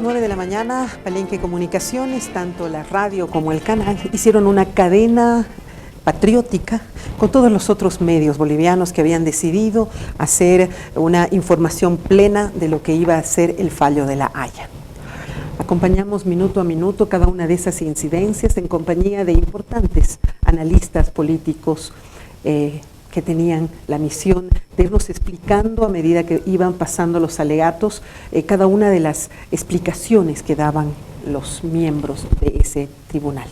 9 de la mañana, Palenque Comunicaciones, tanto la radio como el canal, hicieron una cadena patriótica con todos los otros medios bolivianos que habían decidido hacer una información plena de lo que iba a ser el fallo de La Haya. Acompañamos minuto a minuto cada una de esas incidencias en compañía de importantes analistas políticos que tenían la misión de irnos explicando a medida que iban pasando los alegatos, cada una de las explicaciones que daban los miembros de ese tribunal.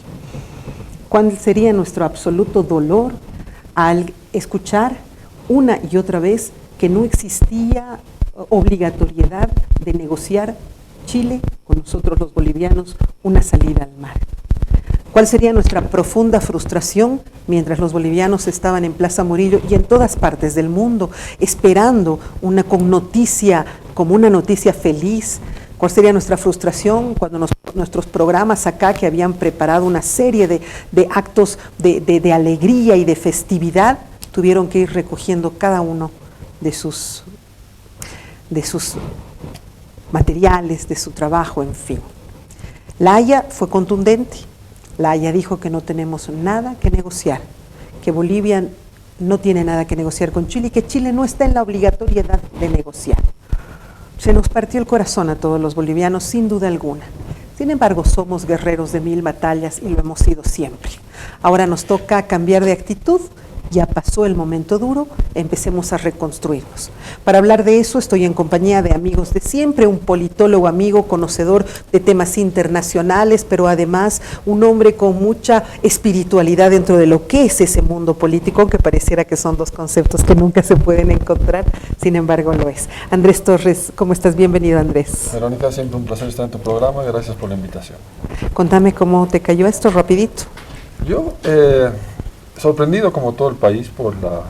¿Cuál sería nuestro absoluto dolor al escuchar una y otra vez que no existía obligatoriedad de negociar Chile con nosotros los bolivianos una salida al mar? ¿Cuál sería nuestra profunda frustración mientras los bolivianos estaban en Plaza Murillo y en todas partes del mundo esperando una como una noticia feliz? ¿Cuál sería nuestra frustración cuando nuestros programas acá, que habían preparado una serie de actos de alegría y de festividad, tuvieron que ir recogiendo cada uno de sus materiales, de su trabajo, en fin? La Haya fue contundente. La Haya dijo que no tenemos nada que negociar, que Bolivia no tiene nada que negociar con Chile y que Chile no está en la obligatoriedad de negociar. Se nos partió el corazón a todos los bolivianos, sin duda alguna. Sin embargo, somos guerreros de 1000 batallas y lo hemos sido siempre. Ahora nos toca cambiar de actitud. Ya pasó el momento duro, empecemos a reconstruirnos. Para hablar de eso estoy en compañía de amigos de siempre, un politólogo amigo, conocedor de temas internacionales, pero además un hombre con mucha espiritualidad dentro de lo que es ese mundo político, aunque pareciera que son dos conceptos que nunca se pueden encontrar, sin embargo lo es. Andrés Torres, ¿cómo estás? Bienvenido, Andrés. Verónica, siempre un placer estar en tu programa, gracias por la invitación. Contame cómo te cayó esto, rapidito. Yo, sorprendido como todo el país por la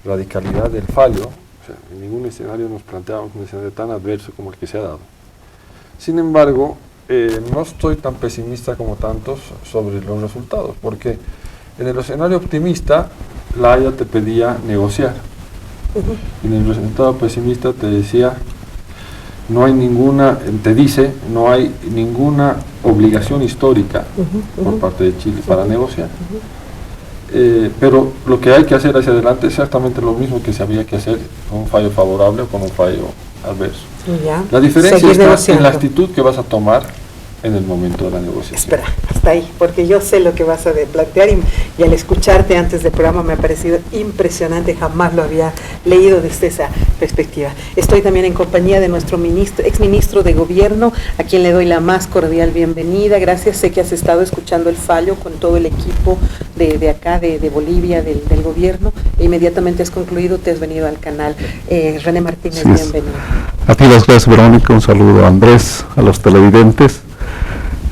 radicalidad del fallo. O sea, en ningún escenario nos planteamos un escenario tan adverso como el que se ha dado. Sin embargo, no estoy tan pesimista como tantos sobre los resultados, porque en el escenario optimista, La Haya te pedía negociar. En el resultado pesimista te decía, no hay ninguna obligación histórica por parte de Chile para negociar. Pero lo que hay que hacer hacia adelante es exactamente lo mismo que se había que hacer con un fallo favorable o con un fallo adverso. Ya. La diferencia está en la actitud que vas a tomar en el momento de la negociación. Espera, hasta ahí, porque yo sé lo que vas a plantear y al escucharte antes del programa me ha parecido impresionante, jamás lo había leído desde esa perspectiva. Estoy también en compañía de nuestro exministro de Gobierno, a quien le doy la más cordial bienvenida. Gracias, sé que has estado escuchando el fallo con todo el equipo de acá, de Bolivia, del gobierno, e inmediatamente has concluido, te has venido al canal. René Martínez, sí, bienvenido. A ti las gracias, Verónica, un saludo a Andrés, a los televidentes.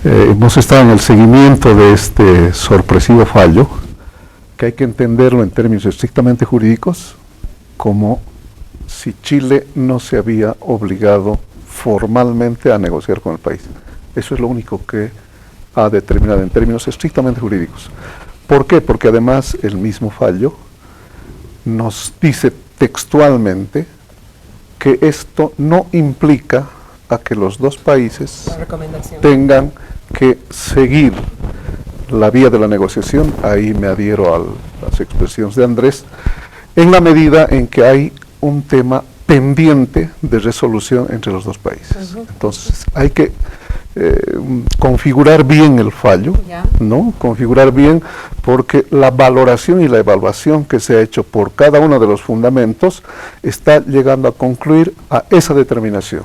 Hemos estado en el seguimiento de este sorpresivo fallo, que hay que entenderlo en términos estrictamente jurídicos, como si Chile no se había obligado formalmente a negociar con el país. Eso es lo único que ha determinado en términos estrictamente jurídicos. ¿Por qué? Porque además el mismo fallo nos dice textualmente que esto no implica a que los dos países tengan que seguir la vía de la negociación. Ahí me adhiero a las expresiones de Andrés, en la medida en que hay un tema pendiente de resolución entre los dos países. Entonces hay que configurar bien el fallo, ¿no? Configurar bien, porque la valoración y la evaluación que se ha hecho por cada uno de los fundamentos está llegando a concluir a esa determinación.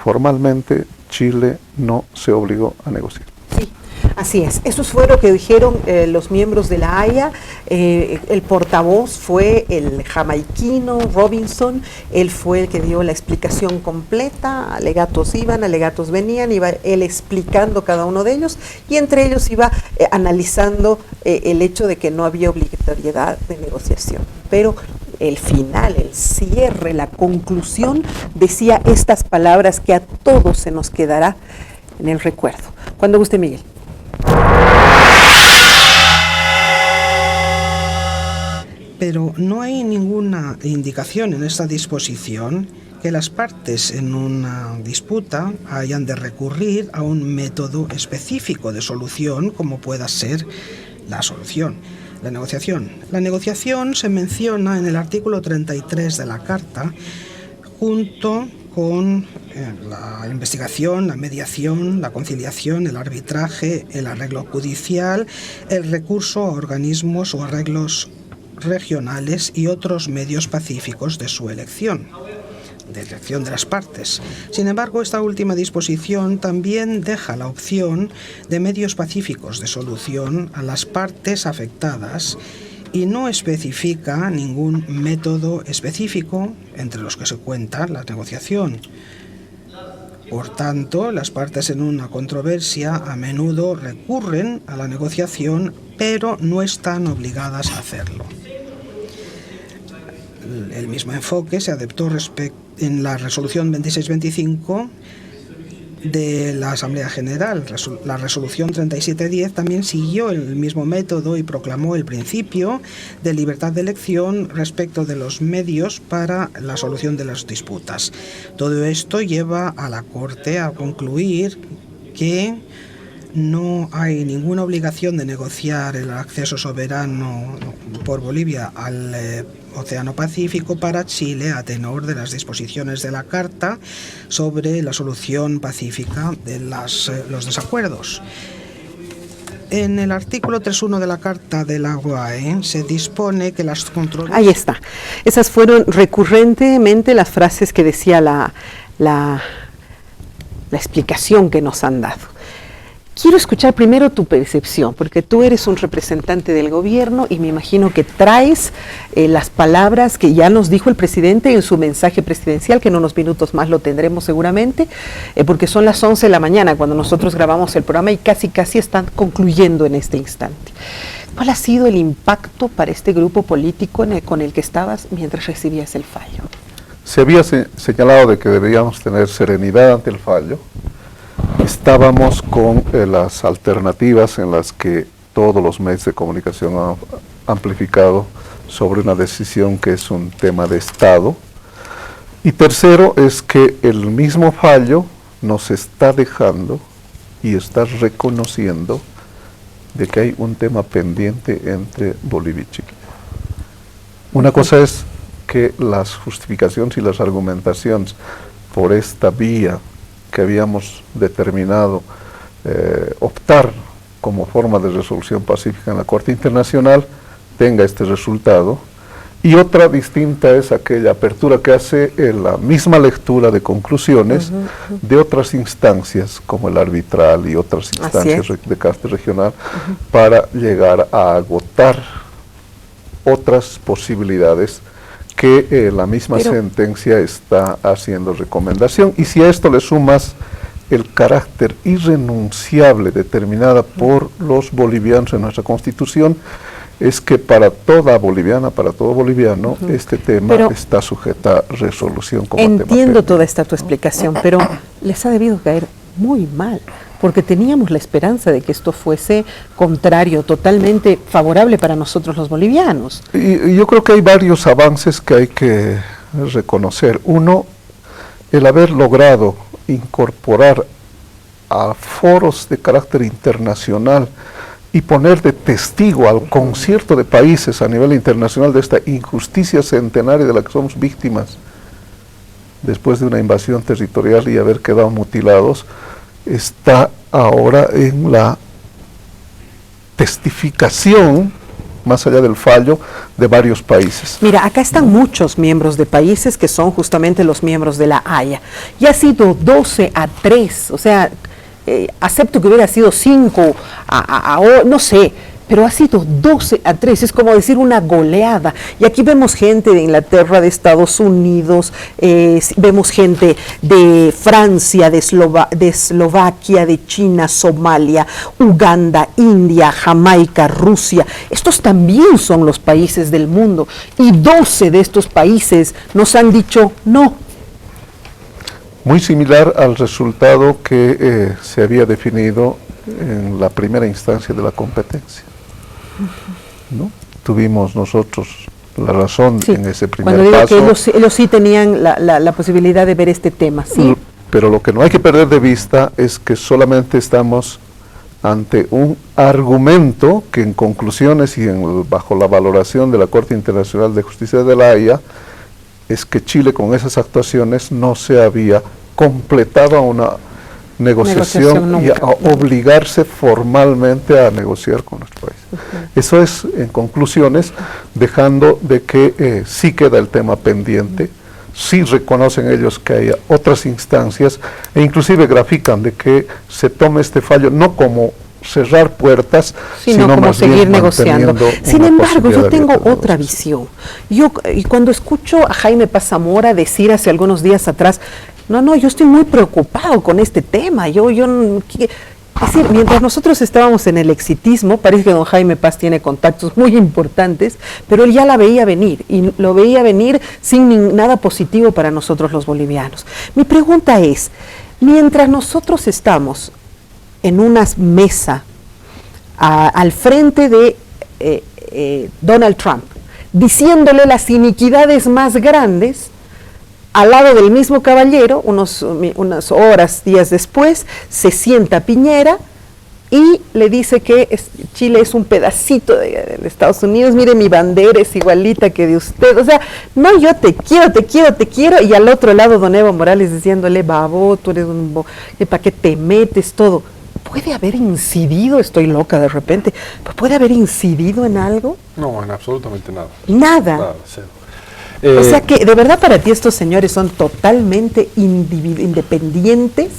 Formalmente, Chile no se obligó a negociar. Sí, así es. Eso fue lo que dijeron los miembros de La Haya. El portavoz fue el jamaiquino Robinson. Él fue el que dio la explicación completa. Alegatos iban, alegatos venían. Iba él explicando cada uno de ellos. Y entre ellos iba analizando el hecho de que no había obligatoriedad de negociación. Pero el final, el cierre, la conclusión, decía estas palabras que a todos se nos quedará en el recuerdo. Cuando guste, Miguel. Pero no hay ninguna indicación en esta disposición que las partes en una disputa hayan de recurrir a un método específico de solución, como pueda ser la solución. La negociación. La negociación se menciona en el artículo 33 de la Carta, junto con la investigación, la mediación, la conciliación, el arbitraje, el arreglo judicial, el recurso a organismos o arreglos regionales y otros medios pacíficos de su elección, de elección de las partes. Sin embargo, esta última disposición también deja la opción de medios pacíficos de solución a las partes afectadas y no especifica ningún método específico entre los que se cuenta la negociación. Por tanto, las partes en una controversia a menudo recurren a la negociación, pero no están obligadas a hacerlo. El mismo enfoque se adoptó en la resolución 2625 de la Asamblea General. La resolución 3710 también siguió el mismo método y proclamó el principio de libertad de elección respecto de los medios para la solución de las disputas. Todo esto lleva a la Corte a concluir que no hay ninguna obligación de negociar el acceso soberano por Bolivia al Océano Pacífico para Chile a tenor de las disposiciones de la Carta sobre la solución pacífica de los desacuerdos. En el artículo 3.1 de la Carta de la OAE se dispone que las controversias... Ahí está. Esas fueron recurrentemente las frases que decía la explicación que nos han dado. Quiero escuchar primero tu percepción, porque tú eres un representante del gobierno y me imagino que traes las palabras que ya nos dijo el presidente en su mensaje presidencial, que en unos minutos más lo tendremos seguramente, porque son las 11 de la mañana cuando nosotros grabamos el programa y casi están concluyendo en este instante. ¿Cuál ha sido el impacto para este grupo político con el que estabas mientras recibías el fallo? Se había señalado de que deberíamos tener serenidad ante el fallo. Estábamos con las alternativas en las que todos los medios de comunicación han amplificado sobre una decisión que es un tema de Estado. Y tercero es que el mismo fallo nos está dejando y está reconociendo de que hay un tema pendiente entre Bolivia y Chile. Una cosa es que las justificaciones y las argumentaciones por esta vía que habíamos determinado optar como forma de resolución pacífica en la Corte Internacional tenga este resultado, y otra distinta es aquella apertura que hace la misma lectura de conclusiones de otras instancias como el arbitral y otras instancias de carácter regional para llegar a agotar otras posibilidades que la misma sentencia está haciendo recomendación. Y si a esto le sumas el carácter irrenunciable determinada por los bolivianos en nuestra Constitución, es que para toda boliviana, para todo boliviano, este tema está sujeta a resolución como tema pendiente. Entiendo toda esta tu explicación, pero les ha debido caer muy mal, porque teníamos la esperanza de que esto fuese contrario, totalmente favorable para nosotros los bolivianos. Y yo creo que hay varios avances que hay que reconocer. Uno, el haber logrado incorporar a foros de carácter internacional y poner de testigo al concierto de países a nivel internacional de esta injusticia centenaria de la que somos víctimas después de una invasión territorial y haber quedado mutilados, está ahora en la testificación, más allá del fallo, de varios países. Mira, acá están muchos miembros de países que son justamente los miembros de la Haya. Y ha sido 12-3, o sea, acepto que hubiera sido 5 no sé, pero ha sido 12-3, es como decir una goleada. Y aquí vemos gente de Inglaterra, de Estados Unidos, vemos gente de Francia, de Eslovaquia, de China, Somalia, Uganda, India, Jamaica, Rusia. Estos también son los países del mundo y 12 de estos países nos han dicho no. Muy similar al resultado que se había definido en la primera instancia de la competencia, ¿no? Tuvimos nosotros la razón Sí, en ese primer cuando digo paso. que ellos sí tenían la posibilidad de ver este tema, ¿sí? Pero lo que no hay que perder de vista es que solamente estamos ante un argumento que en conclusiones y bajo la valoración de la Corte Internacional de Justicia de la Haya, es que Chile con esas actuaciones no se había completado a una negociación y a obligarse formalmente a negociar con nuestro país. Eso es, en conclusiones, dejando de que sí queda el tema pendiente, sí reconocen ellos que hay otras instancias e inclusive grafican de que se tome este fallo no como cerrar puertas, sino como más seguir bien negociando. Sin una embargo, posibilidad yo tengo abierta de otra negociación. visión. Y cuando escucho a Jaime Paz Zamora decir hace algunos días atrás, no, yo estoy muy preocupado con este tema, es decir, mientras nosotros estábamos en el exitismo, parece que don Jaime Paz tiene contactos muy importantes, pero él ya la veía venir, y lo veía venir sin nada positivo para nosotros los bolivianos. Mi pregunta es, mientras nosotros estamos en una mesa al frente de Donald Trump, diciéndole las iniquidades más grandes, al lado del mismo caballero, unas horas, días después, se sienta Piñera y le dice que Chile es un pedacito de Estados Unidos, mire mi bandera es igualita que de usted, o sea, no, yo te quiero, y al otro lado don Evo Morales diciéndole, babo, tú eres ¿para qué te metes todo? ¿Puede haber incidido, estoy loca de repente, puede haber incidido en algo? No, en absolutamente nada. Nada. Nada, cero. O sea que de verdad para ti estos señores son totalmente independientes.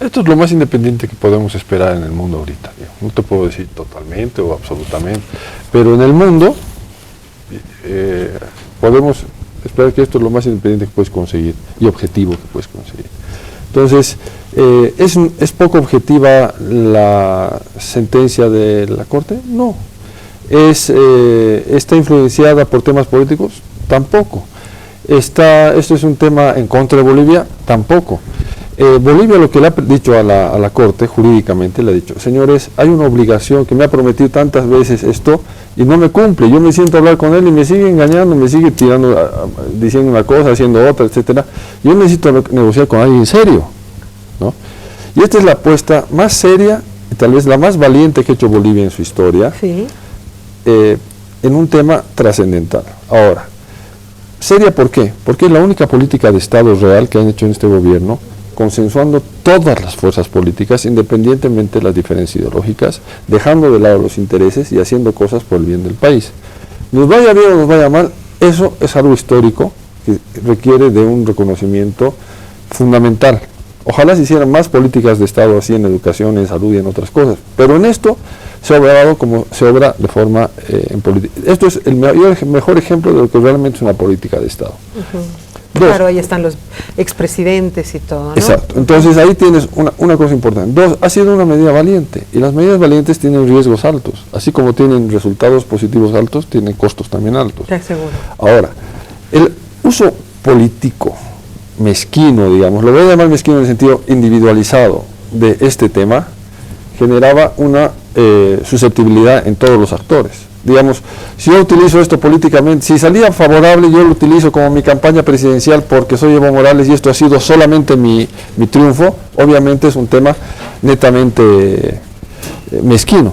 Esto es lo más independiente que podemos esperar en el mundo ahorita. No te puedo decir totalmente o absolutamente, pero en el mundo podemos esperar que esto es lo más independiente que puedes conseguir y objetivo que puedes conseguir. Entonces, ¿es poco objetiva la sentencia de la Corte? No. ¿Está influenciada por temas políticos? Tampoco. ¿Esto es un tema en contra de Bolivia? Tampoco. Bolivia lo que le ha dicho a la Corte, jurídicamente, le ha dicho, señores, hay una obligación que me ha prometido tantas veces esto y no me cumple. Yo me siento a hablar con él y me sigue engañando, me sigue tirando, diciendo una cosa, haciendo otra, etcétera. Yo necesito negociar con alguien serio, ¿no? Y esta es la apuesta más seria y tal vez la más valiente que ha hecho Bolivia en su historia, Sí. En un tema trascendental. Ahora, ¿seria por qué? Porque es la única política de Estado real que han hecho en este gobierno, consensuando todas las fuerzas políticas, independientemente de las diferencias ideológicas, dejando de lado los intereses y haciendo cosas por el bien del país. Nos vaya bien o nos vaya mal, eso es algo histórico que requiere de un reconocimiento fundamental. Ojalá se hicieran más políticas de Estado así en educación, en salud y en otras cosas, pero en esto se ha obrado como se obra de forma en política. Esto es el mejor ejemplo de lo que realmente es una política de Estado. Claro, ahí están los expresidentes y todo, ¿no? Exacto. Entonces ahí tienes una cosa importante. Dos, ha sido una medida valiente y las medidas valientes tienen riesgos altos. Así como tienen resultados positivos altos, tienen costos también altos. Te aseguro. Ahora, el uso político mezquino, digamos, lo voy a llamar mezquino en el sentido individualizado de este tema, generaba una susceptibilidad en todos los actores. Digamos, si yo utilizo esto políticamente, si salía favorable, yo lo utilizo como mi campaña presidencial porque soy Evo Morales y esto ha sido solamente mi triunfo, obviamente es un tema netamente mezquino.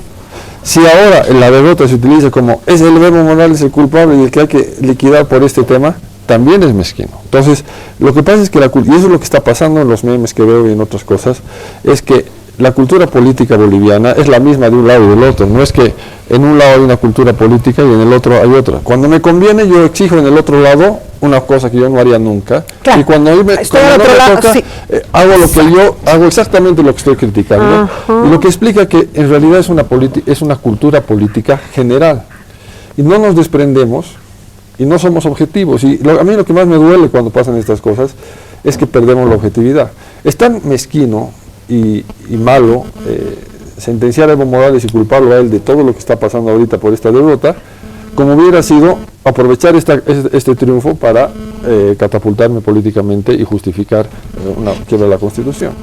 Si ahora la derrota se utiliza como es el Evo Morales el culpable y el que hay que liquidar por este tema, también es mezquino. Entonces, lo que pasa es que y eso es lo que está pasando en los memes que veo y en otras cosas, es que la cultura política boliviana es la misma de un lado y del otro. No es que en un lado hay una cultura política y en el otro hay otra. Cuando me conviene, yo exijo en el otro lado una cosa que yo no haría nunca. Claro. Y cuando no me toca, sí. hago exactamente lo que estoy criticando. Y lo que explica que en realidad es una cultura política general. Y no nos desprendemos y no somos objetivos. Y a mí lo que más me duele cuando pasan estas cosas es que perdemos la objetividad. Es tan mezquino y malo sentenciar a Evo Morales y culparlo a él de todo lo que está pasando ahorita por esta derrota, como hubiera sido aprovechar este triunfo para catapultarme políticamente y justificar una quiebra de la Constitución.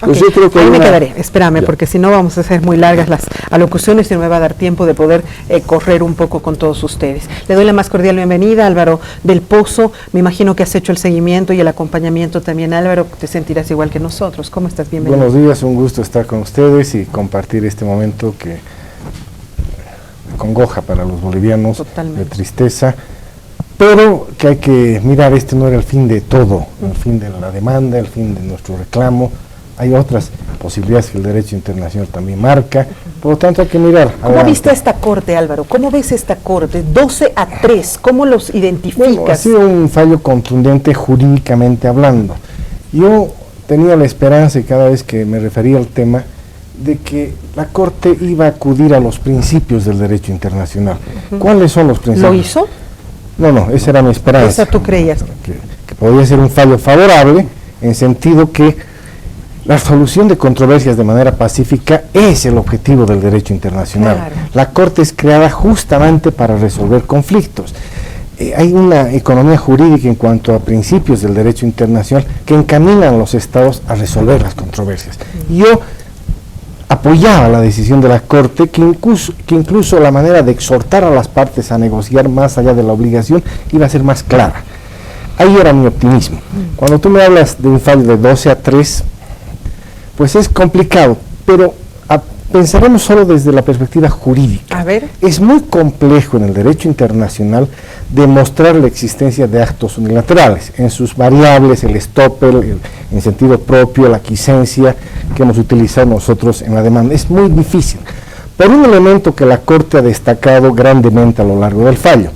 Okay. Yo creo que ahí me quedaré, espérame, porque si no vamos a hacer muy largas las alocuciones y no me va a dar tiempo de poder correr un poco con todos ustedes. Le doy la más cordial bienvenida a Álvaro del Pozo. Me imagino que has hecho el seguimiento y el acompañamiento también. Álvaro, te sentirás igual que nosotros. ¿Cómo estás? Bienvenido. Buenos días, un gusto estar con ustedes y compartir este momento que congoja para los bolivianos, totalmente, de tristeza, pero que hay que mirar, este no era el fin de todo, el fin de la demanda, el fin de nuestro reclamo. Hay otras posibilidades que el derecho internacional también marca, por lo tanto hay que mirar. ¿Cómo viste esta corte, Álvaro? ¿Cómo ves esta corte? 12-3, ¿cómo los identificas? Bueno, ha sido un fallo contundente jurídicamente hablando. Yo tenía la esperanza, y cada vez que me refería al tema, de que la Corte iba a acudir a los principios del derecho internacional. ¿Cuáles son los principios? ¿Lo hizo? No, esa era mi esperanza. ¿Esa tú creías? Que podía ser un fallo favorable, en sentido que la solución de controversias de manera pacífica es el objetivo del derecho internacional. Claro. La Corte es creada justamente para resolver conflictos. Hay una economía jurídica en cuanto a principios del derecho internacional que encaminan a los estados a resolver las controversias. Yo apoyaba la decisión de la Corte, que incluso la manera de exhortar a las partes a negociar más allá de la obligación iba a ser más clara. Ahí era mi optimismo. Cuando tú me hablas de un fallo de 12-3, pues es complicado, pero pensaremos solo desde la perspectiva jurídica. A ver. Es muy complejo en el derecho internacional demostrar la existencia de actos unilaterales, en sus variables, el estoppel, en sentido propio, la quiescencia que hemos utilizado nosotros en la demanda. Es muy difícil, por un elemento que la Corte ha destacado grandemente a lo largo del fallo.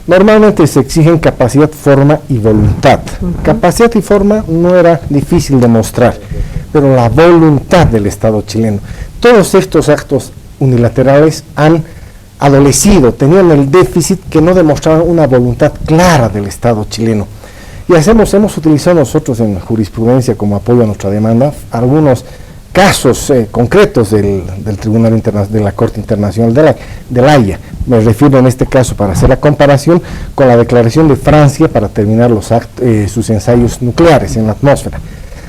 Normalmente se exigen capacidad, forma y voluntad. Capacidad y forma no era difícil de mostrar, pero la voluntad del Estado chileno. Todos estos actos unilaterales han adolecido, tenían el déficit que no demostraban una voluntad clara del Estado chileno. Y hemos utilizado nosotros en jurisprudencia como apoyo a nuestra demanda algunos casos concretos del Tribunal Internacional, de la Corte Internacional de la Haya. Me refiero en este caso, para hacer la comparación, con la declaración de Francia para terminar sus ensayos nucleares en la atmósfera.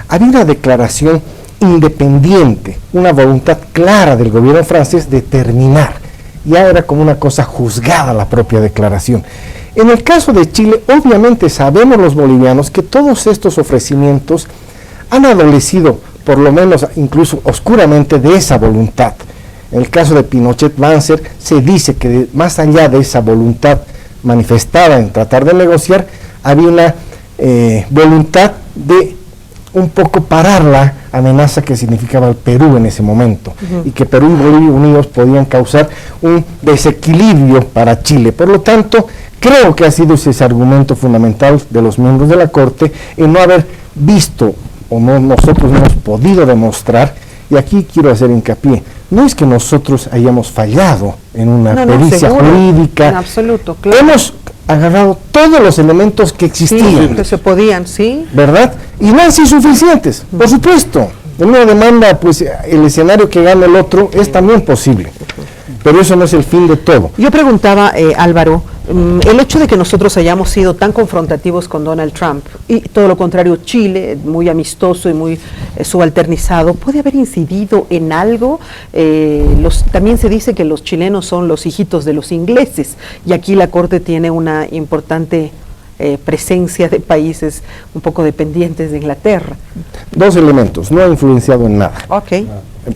Había una declaración independiente, una voluntad clara del gobierno francés de terminar. Ya era como una cosa juzgada la propia declaración. En el caso de Chile, obviamente sabemos los bolivianos que todos estos ofrecimientos han adolecido, por lo menos incluso oscuramente, de esa voluntad. En el caso de Pinochet-Banzer se dice que más allá de esa voluntad manifestada en tratar de negociar, había una voluntad de un poco parar la amenaza que significaba el Perú en ese momento, y que Perú y Bolivia unidos podían causar un desequilibrio para Chile. Por lo tanto, creo que ha sido ese argumento fundamental de los miembros de la Corte en no haber visto, o no, nosotros no hemos podido demostrar, y aquí quiero hacer hincapié, no es que nosotros hayamos fallado en una pericia jurídica, en absoluto, claro. Hemos agarrado todos los elementos que existían, sí, que se podían, sí, ¿verdad? Y no han sido suficientes, por supuesto. En una demanda, pues el escenario que gana el otro es también posible, pero eso no es el fin de todo. Yo preguntaba, Álvaro, el hecho de que nosotros hayamos sido tan confrontativos con Donald Trump y todo lo contrario Chile, muy amistoso y muy subalternizado, ¿puede haber incidido en algo? También se dice que los chilenos son los hijitos de los ingleses, y aquí la Corte tiene una importante presencia de países un poco dependientes de Inglaterra. Dos elementos, no ha influenciado en nada. Ok.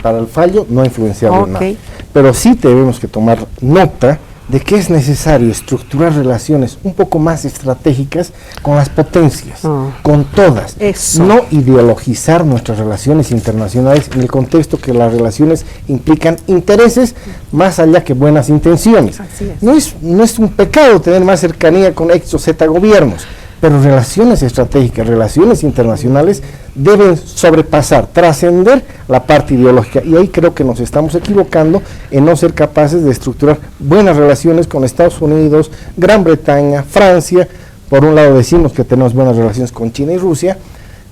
Para el fallo no ha influenciado en nada. Pero sí tenemos que tomar nota de que es necesario estructurar relaciones un poco más estratégicas con las potencias, con todas. Eso. No ideologizar nuestras relaciones internacionales en el contexto que las relaciones implican intereses más allá que buenas intenciones. Así es. No es un pecado tener más cercanía con X o Z gobiernos, pero relaciones estratégicas, relaciones internacionales deben sobrepasar, trascender la parte ideológica, y ahí creo que nos estamos equivocando en no ser capaces de estructurar buenas relaciones con Estados Unidos, Gran Bretaña, Francia. Por un lado decimos que tenemos buenas relaciones con China y Rusia,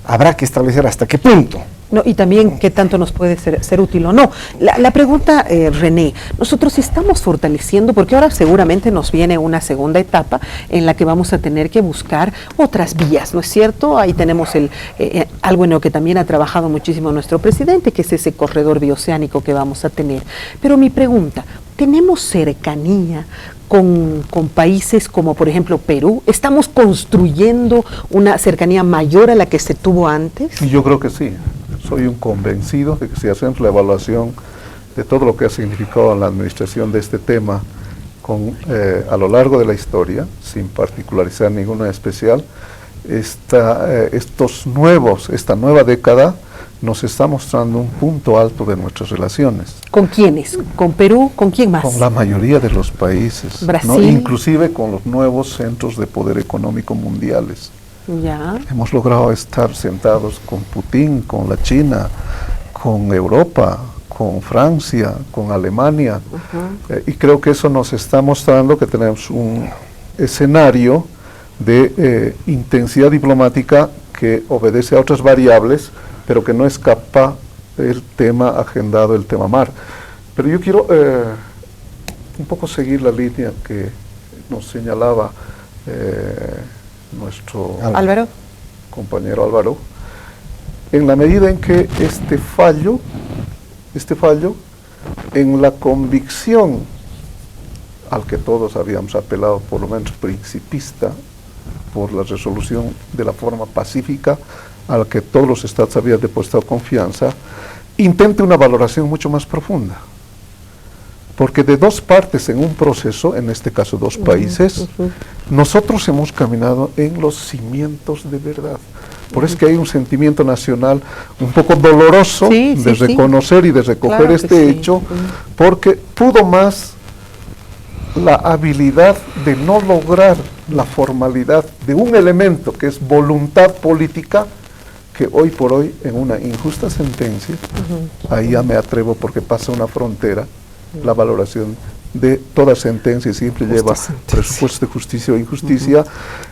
habrá que establecer hasta qué punto, No, y también qué tanto nos puede ser útil o no. La pregunta, René, nosotros estamos fortaleciendo, porque ahora seguramente nos viene una segunda etapa en la que vamos a tener que buscar otras vías, ¿no es cierto? Ahí tenemos algo en lo que también ha trabajado muchísimo nuestro presidente, que es ese corredor bioceánico que vamos a tener. Pero mi pregunta, ¿tenemos cercanía con países como por ejemplo Perú? ¿Estamos construyendo una cercanía mayor a la que se tuvo antes? Yo creo que sí. Soy un convencido de que si hacemos la evaluación de todo lo que ha significado la administración de este tema a lo largo de la historia, sin particularizar ninguna especial, esta nueva década nos está mostrando un punto alto de nuestras relaciones. ¿Con quiénes? ¿Con Perú? ¿Con quién más? Con la mayoría de los países, Brasil, ¿no? Inclusive con los nuevos centros de poder económico mundiales. Ya. Hemos logrado estar sentados con Putin, con la China, con Europa, con Francia, con Alemania, y creo que eso nos está mostrando que tenemos un escenario de intensidad diplomática que obedece a otras variables, pero que no escapa del tema agendado, el tema mar. Pero yo quiero un poco seguir la línea que nos señalaba nuestro Álvaro, compañero Álvaro, en la medida en que este fallo, en la convicción al que todos habíamos apelado, por lo menos principista, por la resolución de la forma pacífica, al que todos los estados habían depositado confianza, intente una valoración mucho más profunda. Porque de dos partes en un proceso, en este caso dos países, nosotros hemos caminado en los cimientos de verdad. Por eso es que hay un sentimiento nacional un poco doloroso de reconocer y de recoger este hecho, porque pudo más la habilidad de no lograr la formalidad de un elemento que es voluntad política, que hoy por hoy en una injusta sentencia, ahí ya me atrevo porque pasa una frontera, la valoración de toda sentencia siempre lleva presupuesto de justicia o injusticia,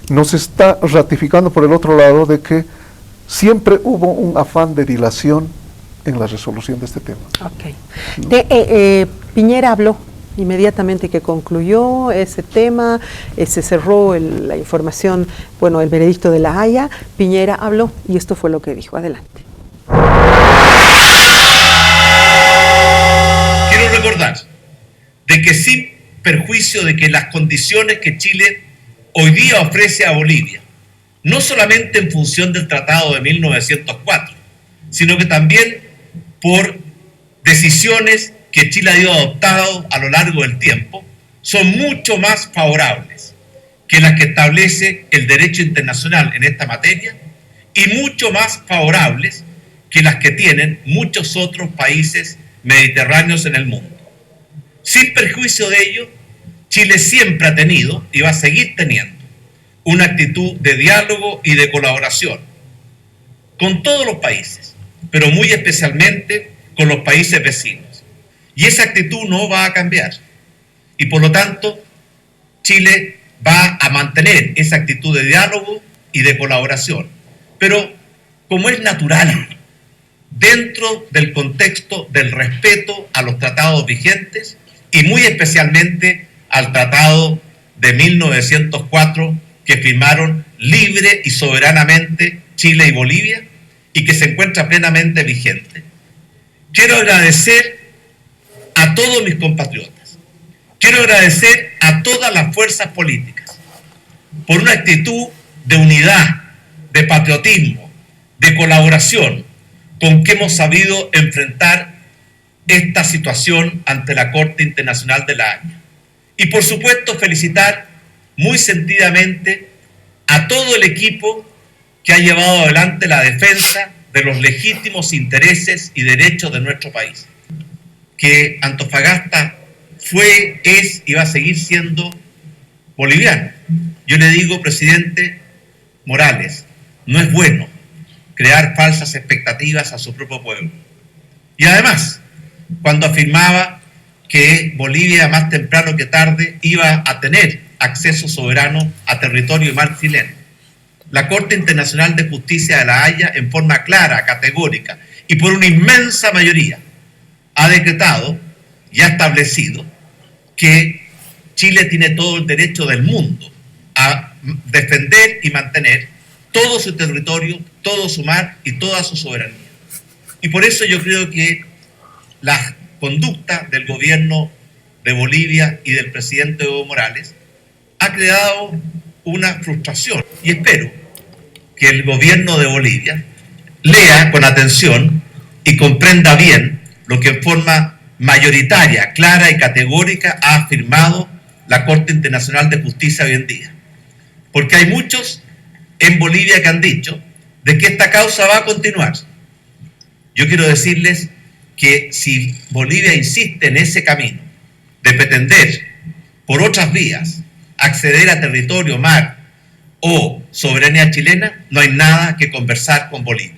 nos está ratificando por el otro lado de que siempre hubo un afán de dilación en la resolución de este tema. Piñera habló inmediatamente que concluyó ese tema, se cerró la información, bueno, el veredicto de La Haya. Piñera habló y esto fue lo que dijo. Adelante. Quiero recordar de que sin perjuicio de que las condiciones que Chile hoy día ofrece a Bolivia, no solamente en función del Tratado de 1904, sino que también por decisiones que Chile ha ido adoptando a lo largo del tiempo, son mucho más favorables que las que establece el derecho internacional en esta materia y mucho más favorables que las que tienen muchos otros países mediterráneos en el mundo. Sin perjuicio de ello, Chile siempre ha tenido y va a seguir teniendo una actitud de diálogo y de colaboración con todos los países, pero muy especialmente con los países vecinos. Y esa actitud no va a cambiar. Y por lo tanto, Chile va a mantener esa actitud de diálogo y de colaboración. Pero, como es natural, dentro del contexto del respeto a los tratados vigentes y muy especialmente al Tratado de 1904 que firmaron libre y soberanamente Chile y Bolivia y que se encuentra plenamente vigente. Quiero agradecer a todos mis compatriotas. Quiero agradecer a todas las fuerzas políticas por una actitud de unidad, de patriotismo, de colaboración con que hemos sabido enfrentar esta situación ante la Corte Internacional de La Haya. Y por supuesto felicitar muy sentidamente a todo el equipo que ha llevado adelante la defensa de los legítimos intereses y derechos de nuestro país. Que Antofagasta fue, es y va a seguir siendo boliviano. Yo le digo, presidente Morales, no es bueno crear falsas expectativas a su propio pueblo. Y además, cuando afirmaba que Bolivia más temprano que tarde iba a tener acceso soberano a territorio y mar chileno, la Corte Internacional de Justicia de La Haya, en forma clara, categórica y por una inmensa mayoría ha decretado y ha establecido que Chile tiene todo el derecho del mundo a defender y mantener todo su territorio, todo su mar y toda su soberanía. Y por eso yo creo que la conducta del gobierno de Bolivia y del presidente Evo Morales ha creado una frustración. Y espero que el gobierno de Bolivia lea con atención y comprenda bien lo que en forma mayoritaria, clara y categórica ha afirmado la Corte Internacional de Justicia hoy en día. Porque hay muchos en Bolivia que han dicho de que esta causa va a continuar. Yo quiero decirles que si Bolivia insiste en ese camino de pretender por otras vías acceder a territorio, mar o soberanía chilena, no hay nada que conversar con Bolivia.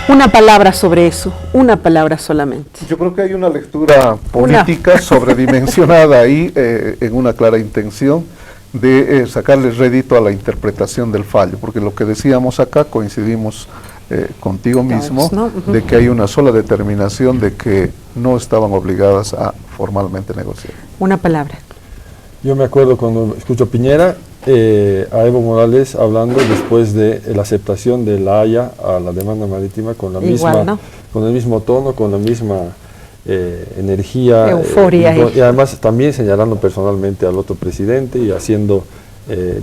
Una palabra sobre eso, una palabra solamente. Yo creo que hay una lectura política sobredimensionada ahí, en una clara intención de sacarle rédito a la interpretación del fallo, porque lo que decíamos acá coincidimos contigo mismo, ¿no? De que hay una sola determinación de que no estaban obligadas a formalmente negociar. Una palabra. Yo me acuerdo cuando escucho a Piñera, a Evo Morales hablando después de la aceptación de La Haya a la demanda marítima con la misma, ¿no? Con el mismo tono, con la misma energía, euforia, y además también señalando personalmente al otro presidente y haciendo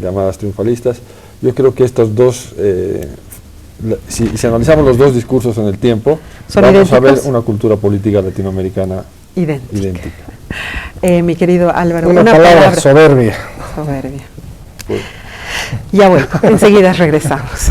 llamadas triunfalistas. Yo creo que estos dos, si analizamos los dos discursos en el tiempo, vamos a ver una cultura política latinoamericana idéntica. Mi querido Álvaro, una palabra soberbia. Soberbia. Ya bueno, enseguida regresamos.